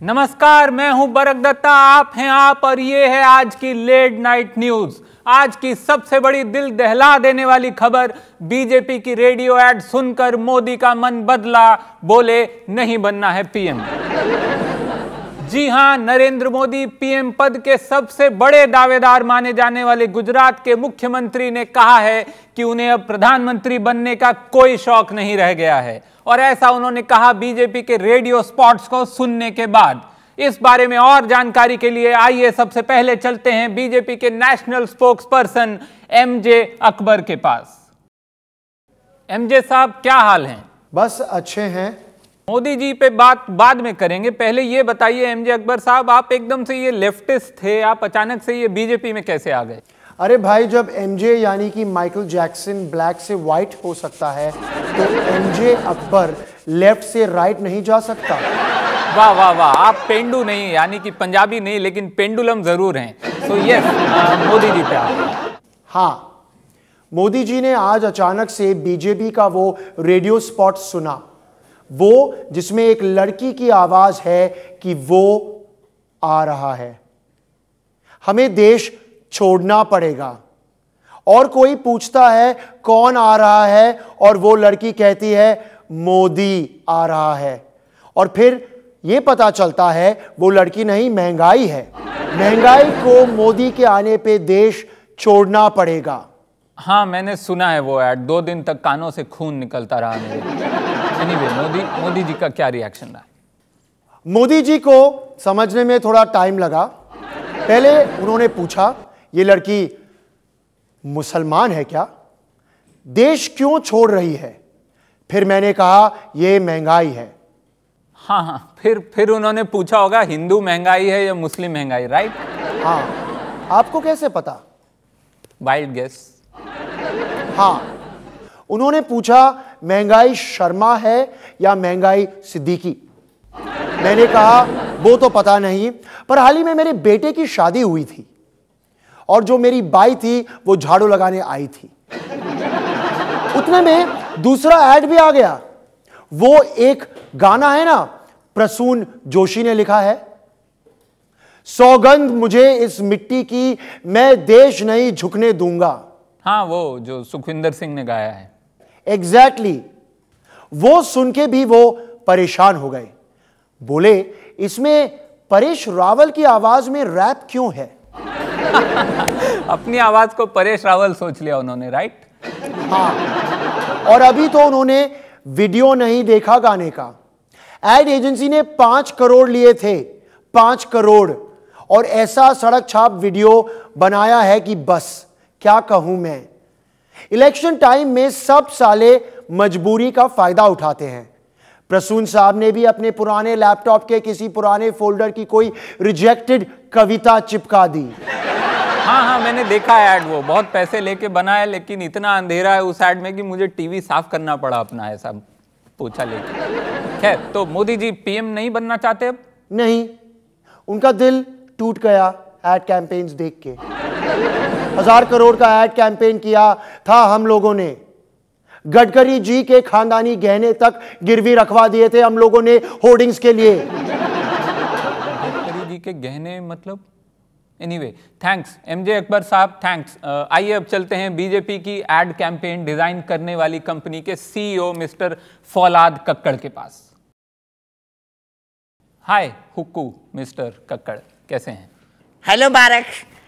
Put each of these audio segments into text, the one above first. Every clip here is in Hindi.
नमस्कार, मैं हूं बरक दत्ता, आप हैं आप और ये है आज की लेट नाइट न्यूज। आज की सबसे बड़ी दिल दहला देने वाली खबर, बीजेपी की रेडियो एड सुनकर मोदी का मन बदला, बोले नहीं बनना है पीएम। जी हां, नरेंद्र मोदी पीएम पद के सबसे बड़े दावेदार माने जाने वाले गुजरात के मुख्यमंत्री ने कहा है कि उन्हें अब प्रधानमंत्री बनने का कोई शौक नहीं रह गया है, और ऐसा उन्होंने कहा बीजेपी के रेडियो स्पॉट्स को सुनने के बाद। इस बारे में और जानकारी के लिए आइए सबसे पहले चलते हैं बीजेपी के national spokes person MJ Akbar के पास। एमजे साहब, क्या हाल हैं? बस अच्छे हैं। मोदी जी पे बात बाद में करेंगे, पहले ये बताइए एमजे अकबर साहब, आप एकदम से ये लेफ्टिस्ट थे, आप अचानक से ये बीजेपी में कैसे आ गए? अरे भाई, जब एमजे यानी कि माइकल जैक्सन ब्लैक से व्हाइट हो सकता है तो एमजे अकबर लेफ्ट से राइट नहीं जा सकता। वाह वाह वाह, आप पेंडू नहीं, यानी कि पंजाबी नहीं, लेकिन पेंडुलम जरूर हैं। तो यस, मोदी जी पे आप। हाँ, मोदी जी ने आज अचानक से बीजेपी का वो रेडियो स्पॉट सुना, वो जिसमें एक लड़की की आवाज है कि वो आ रहा है, हमें देश छोड़ना पड़ेगा। और कोई पूछता है कौन आ रहा है, और वो लड़की कहती है मोदी आ रहा है। और फिर यह पता चलता है वो लड़की नहीं, महंगाई है। महंगाई को मोदी के आने पे देश छोड़ना पड़ेगा। हाँ, मैंने सुना है वो ऐड, 2 दिन तक कानों से खून निकलता रहा मेरे। एनीवे, मोदी जी का क्या रिएक्शन रहा? मोदी जी को समझने में थोड़ा टाइम लगा। पहले उन्होंने पूछा ये लड़की मुसलमान है क्या, देश क्यों छोड़ रही है? फिर मैंने कहा ये महंगाई है। हाँ हाँ, फिर उन्होंने पूछा होगा हिंदू महंगाई है या मुस्लिम महंगाई, राइट? हाँ, आपको कैसे पता? Wild guess. हाँ, उन्होंने पूछा महंगाई शर्मा है या महंगाई सिद्दीकी। मैंने कहा वो तो पता नहीं, पर हाल ही में मेरे बेटे की शादी हुई थी और जो मेरी बाई थी वो झाड़ू लगाने आई थी। उतने में दूसरा ऐड भी आ गया। वो एक गाना है ना, प्रसून जोशी ने लिखा है, सौगंध मुझे इस मिट्टी की, मैं देश नहीं झुकने दूंगा। हाँ, वो जो सुखविंदर सिंह ने गाया है। एग्जैक्टली। वो सुन के भी वो परेशान हो गए, बोले इसमें परेश रावल की आवाज में रैप क्यों है? अपनी आवाज को परेश रावल सोच लिया उन्होंने, राइट? हाँ, और अभी तो उन्होंने वीडियो नहीं देखा गाने का। एड एजेंसी ने 5 करोड़ लिए थे, 5 करोड़, और ऐसा सड़क छाप वीडियो बनाया है कि बस क्या कहूं मैं। इलेक्शन टाइम में सब साले मजबूरी का फायदा उठाते हैं। प्रसून साहब ने भी अपने पुराने लैपटॉप के किसी पुराने फोल्डर की कोई रिजेक्टेड कविता चिपका दी। हाँ हाँ, मैंने देखा ऐड, वो बहुत पैसे लेके बना है, लेकिन इतना अंधेरा है उस ऐड में कि मुझे टीवी साफ करना पड़ा अपना, ऐसा पोछा लेके। खैर, तो मोदी जी पीएम नहीं बनना चाहते अब? नहीं, उनका दिल टूट गया एड कैंपेन्स देख के। 1000 करोड़ का एड कैंपेन किया था हम लोगों ने। गडकरी जी के खानदानी गहने तक गिरवी रखवा दिए थे हम लोगों ने होर्डिंग्स के लिए। गडकरी जी के गहने मतलब? एनीवे, थैंक्स एमजे अकबर साहब, थैंक्स। आइए अब चलते हैं बीजेपी की एड कैंपेन डिजाइन करने वाली कंपनी के सीईओ मिस्टर फौलाद कक्कड़ के पास। हाय हुक्कू मिस्टर कक्कड़, कैसे हैं? हेलो बारक,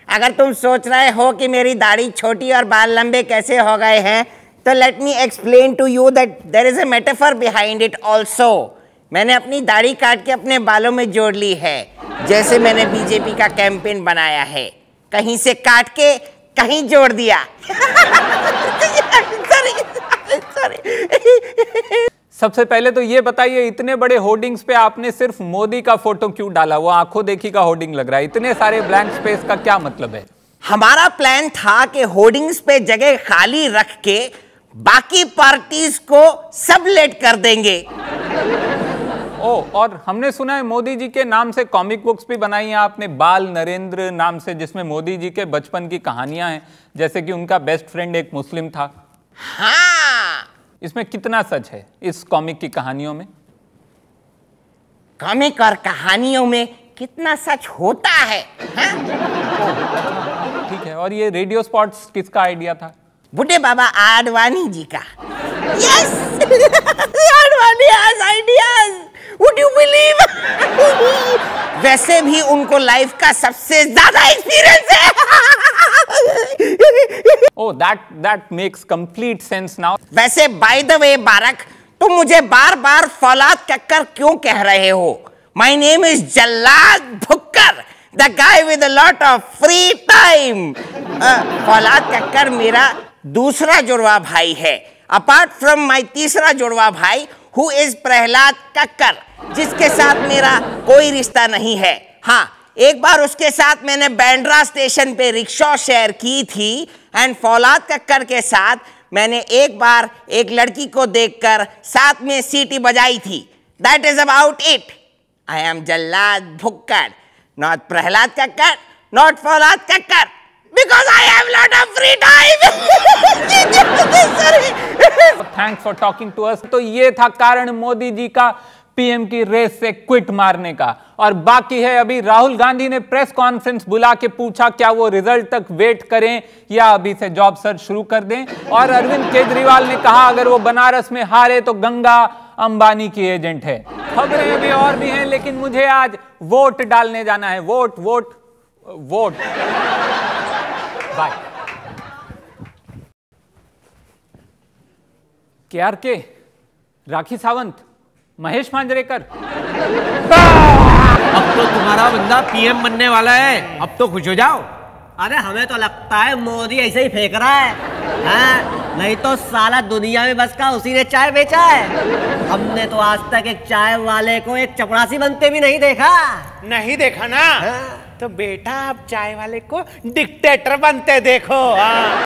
अगर तुम सोच रहे हो कि मेरी दाढ़ी छोटी और बाल लंबे कैसे हो गए हैं, तो let me explain to you that there is a metaphor behind it also. मैंने अपनी दाढ़ी काट के अपने बालों में जोड़ ली है, जैसे मैंने बीजेपी का कैंपेन बनाया है, कहीं से काट के कहीं जोड़ दिया। सबसे पहले तो ये बताइए, इतने बड़े होर्डिंग्स पे आपने सिर्फ मोदी का फोटो क्यों डाला? वो आंखों देखी का होर्डिंग लग रहा है, इतने सारे ब्लैंक स्पेस का क्या मतलब है? हमारा प्लान था कि होर्डिंग्स पे जगह खाली रख के बाकी पार्टीज को सबलेट कर देंगे। ओ, और हमने सुना है मोदी जी के नाम से कॉमिक बुक्स भी बनाई हैं आपने, बाल नरेंद्र नाम से, जिसमें मोदी जी के बचपन की कहानियां हैं, जैसे कि उनका बेस्ट फ्रेंड एक मुस्लिम था। हाँ, इसमें कितना सच है इस कॉमिक की कहानियों में? कॉमिक और कहानियों में कितना सच होता है, हाँ? ठीक है, और ये रेडियो स्पॉट्स किसका आइडिया था? बुढ़े बाबा आडवाणी जी का। Yes, Advani has ideas, would you believe? वैसे भी उनको लाइफ का सबसे ज्यादा एक्सपीरियंस है। Oh, that makes complete sense now. वैसे बाय द वे बारक, तुम मुझे बार बार फौलाद कक्कर क्यों कह रहे हो? My name is Jallad Bhukkar, the guy with a lot of free time. Faulad Kakkar मेरा दूसरा जुड़वा भाई है, अपार्ट फ्रॉम माई तीसरा जुड़वा भाई हु इज प्रहलाद कक्कर, जिसके साथ मेरा कोई रिश्ता नहीं है। हाँ, एक बार उसके साथ मैंने बैंड्रा स्टेशन पे रिक्शा शेयर की थी, एंड फौलाद कक्कर के साथ मैंने एक बार एक लड़की को देखकर साथ में सीटी बजाई थी। That is about it. I am Jallad Bhukkar, not Prahlad Kakkar, not Faulad Kakkar, because I have lot of free time. Thanks for talking to us. तो ये था कारण मोदी जी का पीएम की रेस से क्विट मारने का। और बाकी है, अभी राहुल गांधी ने प्रेस कॉन्फ्रेंस बुला के पूछा क्या वो रिजल्ट तक वेट करें या अभी से जॉब सर्च शुरू कर दें। और अरविंद केजरीवाल ने कहा अगर वो बनारस में हारे तो गंगा अंबानी की एजेंट है। खबरें अभी और भी हैं, लेकिन मुझे आज वोट डालने जाना है। Vote vote vote. Bye. KRK, Rakhi Sawant, Mahesh Manjrekar. अब तो तुम्हारा बंदा पीएम बनने वाला है, अब तो खुश हो जाओ। अरे हमें तो लगता है मोदी ऐसे ही फेंक रहा है, हाँ? नहीं तो साला दुनिया में बस का उसी ने चाय बेचा है। हमने तो आज तक एक चाय वाले को एक चपरासी बनते भी नहीं देखा। नहीं देखा ना? तो बेटा आप चाय वाले को डिक्टेटर बनते देखो। हाँ।